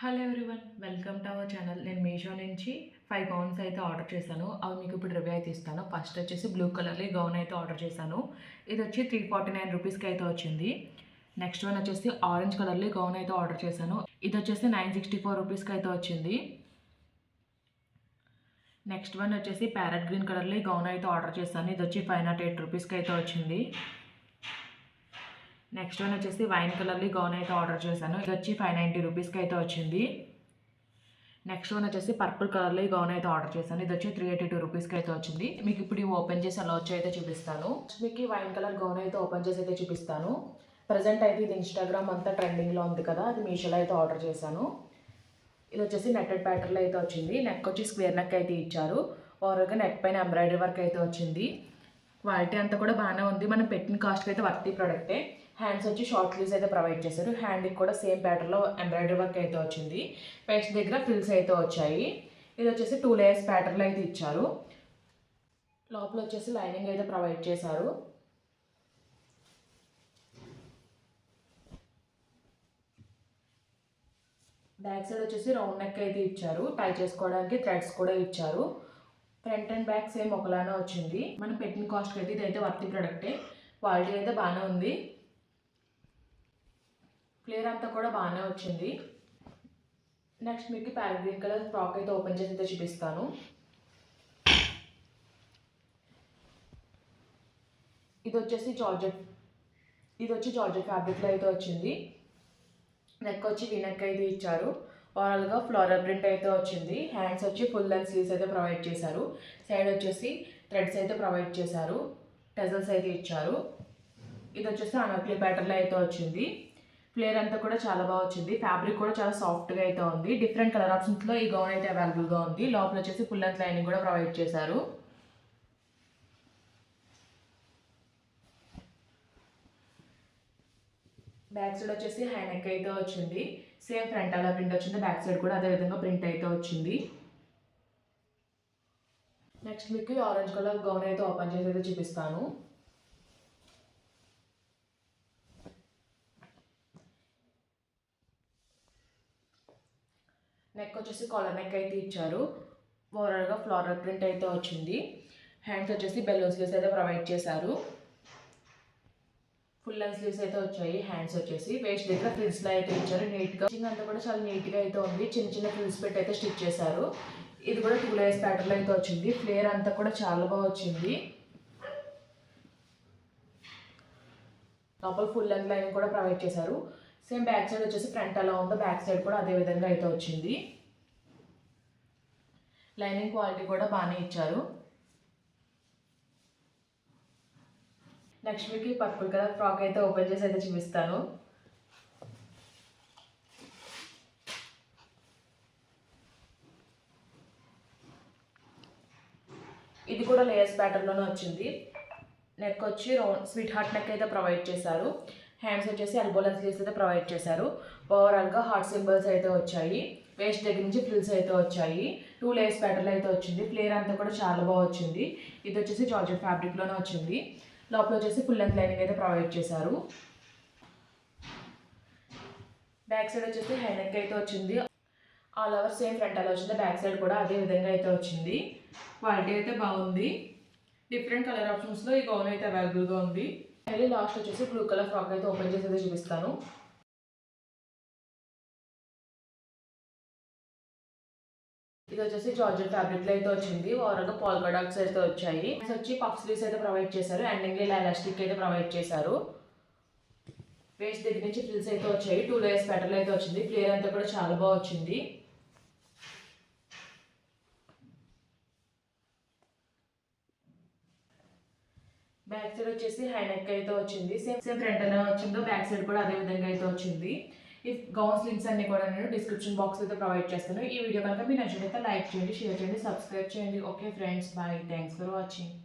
Hello everyone, welcome to our channel. నేను మీషో నుంచి 5 gowns అయితే ఆర్డర్ చేశాను. అవి మీకు ఇప్పుడు రివ్యూ అయితే ఇస్తాను. ఫస్ట్ వచ్చేసి బ్లూ కలర్లో గౌన్ అయితే ఆర్డర్ చేశాను. ఇది వచ్చి 349 రూపీస్కి అయితే వచ్చింది. నెక్స్ట్ వన్ వచ్చేసి ఆరెంజ్ కలర్లో గౌన్ అయితే ఆర్డర్ చేశాను. ఇది వచ్చేసి 964 రూపీస్కి అయితే వచ్చింది. నెక్స్ట్ వన్ వచ్చేసి ప్యారెట్ గ్రీన్ కలర్లో గౌన్ అయితే ఆర్డర్ చేశాను. ఇది వచ్చి 508 రూపీస్కి అయితే వచ్చింది. నెక్స్ట్ వన్ వచ్చేసి వైన్ కలర్లో గౌన్ అయితే ఆర్డర్ చేశాను. ఇది వచ్చి 590 రూపీస్కి అయితే వచ్చింది. నెక్స్ట్ వన్ వచ్చేసి పర్పుల్ కలర్లో గౌన్ అయితే ఆర్డర్ చేశాను. ఇది వచ్చి 382 రూపీస్కి అయితే వచ్చింది. మీకు ఇప్పుడు ఇవి ఓపెన్ చేసి ఎలా వచ్చి అయితే చూపిస్తాను. మీకు వైన్ కలర్ గౌన్ అయితే ఓపెన్ చేసి అయితే చూపిస్తాను. ప్రజెంట్ అయితే ఇది ఇన్స్టాగ్రామ్ అంతా ట్రెండింగ్లో ఉంది కదా, అది మీషోలో అయితే ఆర్డర్ చేశాను. ఇది వచ్చేసి నెట్టెడ్ ప్యాటర్న్లో అయితే వచ్చింది. నెక్ వచ్చి స్క్వేర్ నెక్ అయితే ఇచ్చారు. ఓవరాల్గా నెక్ పైన ఎంబ్రాయిడరీ వర్క్ అయితే వచ్చింది. క్వాలిటీ అంతా కూడా బాగానే ఉంది. మనం పెట్టిన కాస్ట్కి అయితే వర్తీ ప్రోడక్టే. హ్యాండ్స్ వచ్చి షార్ట్ స్లీవ్స్ అయితే ప్రొవైడ్ చేశారు. హ్యాండ్కి కూడా సేమ్ ప్యాటర్న్లో ఎంబ్రాయిడరీ వర్క్ అయితే వచ్చింది. పేస్ట్ దగ్గర ఫ్రిల్స్ అయితే వచ్చాయి. ఇది వచ్చేసి 2 లేయర్స్ ప్యాటర్న్లో అయితే ఇచ్చారు. లోపల వచ్చేసి లైనింగ్ అయితే ప్రొవైడ్ చేశారు. బ్యాక్ సైడ్ వచ్చేసి రౌండ్ నెక్ అయితే ఇచ్చారు. టై చేసుకోవడానికి థ్రెడ్స్ కూడా ఇచ్చారు. ఫ్రంట్ అండ్ బ్యాక్ సేమ్ ఒకలానే వచ్చింది. మనం పెట్టిన కాస్ట్కి అయితే ఇదైతే వర్తీ ప్రోడక్టే. క్వాలిటీ అయితే బాగానే ఉంది. ఫ్లేర్ అంతా కూడా బాగానే వచ్చింది. నెక్స్ట్ మీకు ప్యారెట్ గ్రీన్ కలర్ ఫ్రాక్ అయితే ఓపెన్ చేసి అయితే చూపిస్తాను. ఇది వచ్చి జార్జెట్ ఫ్యాబ్రిక్లో అయితే వచ్చింది. నెక్ వచ్చి వీనెక్ అయితే ఇచ్చారు. ఓవరాల్గా ఫ్లోరల్ ప్రింట్ అయితే వచ్చింది. హ్యాండ్స్ వచ్చి ఫుల్ లెంత్ స్లీవ్స్ అయితే ప్రొవైడ్ చేశారు. సైడ్ వచ్చేసి థ్రెడ్స్ అయితే ప్రొవైడ్ చేశారు. టెజల్స్ అయితే ఇచ్చారు. ఇది వచ్చేసి అనార్కలి ప్యాటర్న్లో అయితే వచ్చింది. ఫ్లేర్ అంతా కూడా చాలా బాగా వచ్చింది. ఫ్యాబ్రిక్ కూడా చాలా సాఫ్ట్గా అయితే ఉంది. డిఫరెంట్ కలర్ ఆప్షన్స్లో ఈ గౌన్ అయితే అవైలబుల్గా ఉంది. లోపల వచ్చేసి ఫుల్ లెంత్ లైనింగ్ కూడా ప్రొవైడ్ చేశారు. బ్యాక్ సైడ్ వచ్చేసి హ్యా నెక్ అయితే వచ్చింది. సేమ్ ఫ్రంట్ అలా ప్రింట్ వచ్చింది. బ్యాక్ సైడ్ కూడా అదే విధంగా ప్రింట్ అయితే వచ్చింది. నెక్స్ట్ మీకు ఆరెంజ్ కలర్ గౌన్ అయితే ఓపెన్ చేసి అయితే చూపిస్తాను. నెక్ వచ్చేసి కాలర్ నెక్ అయితే ఇచ్చారు. ఓవరాల్గా ఫ్లోరల్ ప్రింట్ అయితే వచ్చింది. హ్యాండ్స్ వచ్చేసి బెలూన్ స్లీవ్స్ అయితే ప్రొవైడ్ చేశారు. ఫుల్ లెంత్ స్లీవ్స్ అయితే వచ్చాయి. హ్యాండ్స్ వచ్చేసి వేస్ట్ దగ్గర ఫ్రిల్స్లో అయితే ఇచ్చారు. నీట్గా స్టిచ్చింగ్ అంతా కూడా చాలా నీట్గా అయితే ఉంది. చిన్న చిన్న ఫ్రిల్స్ పెట్టి అయితే స్టిచ్ చేశారు. ఇది కూడా 2 లేయర్స్ ప్యాటర్న్లో అయితే వచ్చింది. ఫ్లేర్ అంతా కూడా చాలా బాగా వచ్చింది. లోపల ఫుల్ లెంత్ లైనింగ్ కూడా ప్రొవైడ్ చేశారు. సేమ్ బ్యాక్ సైడ్ వచ్చేసి ఫ్రంట్ ఎలా ఉందో బ్యాక్ సైడ్ కూడా అదే విధంగా అయితే వచ్చింది. లైనింగ్ క్వాలిటీ కూడా బాగానే ఇచ్చారు. నెక్స్ట్ మీకు పర్పుల్ కలర్ ఫ్రాక్ అయితే ఓపెన్ చేసి అయితే చూపిస్తాను. ఇది కూడా లేయర్స్ ప్యాటర్న్లోనే వచ్చింది. నెక్ వచ్చి స్వీట్ హార్ట్ నెక్ అయితే ప్రొవైడ్ చేశారు. హ్యాండ్స్ వచ్చేసి ఎల్బో లెంత్ స్లీవ్స్ అయితే ప్రొవైడ్ చేశారు. ఓవరాల్గా హార్ట్ సింబల్స్ అయితే వచ్చాయి. వేస్ట్ దగ్గర నుంచి ఫ్రిల్స్ అయితే వచ్చాయి. 2 లేయర్స్ ప్యాటర్న్లో అయితే వచ్చింది. ఫ్లేర్ అంతా కూడా చాలా బాగా వచ్చింది. ఇది వచ్చేసి జార్జెట్ ఫ్యాబ్రిక్లోనే వచ్చింది. లోపల వచ్చేసి ఫుల్ లెంత్ లైనింగ్ అయితే ప్రొవైడ్ చేశారు. బ్యాక్ సైడ్ వచ్చేసి హై నెక్ అయితే వచ్చింది. ఆల్ ఓవర్ సేమ్ ఫ్రంట్ అలా వచ్చింది. బ్యాక్ సైడ్ కూడా అదే విధంగా అయితే వచ్చింది. క్వాలిటీ అయితే బాగుంది. డిఫరెంట్ కలర్ ఆప్షన్స్లో ఈ గౌన్ అయితే అవైలబుల్గా ఉంది. మళ్ళీ లాస్ట్ వచ్చేసి బ్లూ కలర్ ఫ్రాక్ అయితే ఓపెన్ చేసి అయితే చూపిస్తాను. ఇది వచ్చేసి జార్జెట్ ఫ్యాబ్రిక్లో అయితే వచ్చింది. ఓవరాల్గా పాల్కా డాట్స్ అయితే వచ్చాయి. వచ్చి పఫ్ స్లీవ్స్ అయితే ప్రొవైడ్ చేశారు. ఎండింగ్లో ఇలా ఎలాస్టిక్ అయితే ప్రొవైడ్ చేశారు. వేస్ట్ దగ్గర నుంచి ఫ్రిల్స్ అయితే వచ్చాయి. 2 లేయర్స్ ప్యాటర్న్ అయితే వచ్చింది. ఫ్లేర్ అంతా కూడా చాలా బాగా వచ్చింది. బ్యాక్ సైడ్ వచ్చేసి హై నెక్ అయితే వచ్చింది. సేమ్ ఫ్రంట్ ఎలా వచ్చిందో బ్యాక్ సైడ్ కూడా అదే విధంగా అయితే వచ్చింది. ఈ గౌన్స్ లింక్స్ అన్ని కూడా నేను డిస్క్రిప్షన్ బాక్స్ అయితే ప్రొవైడ్ చేస్తాను. ఈ వీడియో కనుక మీకు నచ్చినట్లయితే లైక్ చేయండి, షేర్ చేయండి, సబ్స్క్రైబ్ చేయండి. Okay friends, bye. Thanks for watching.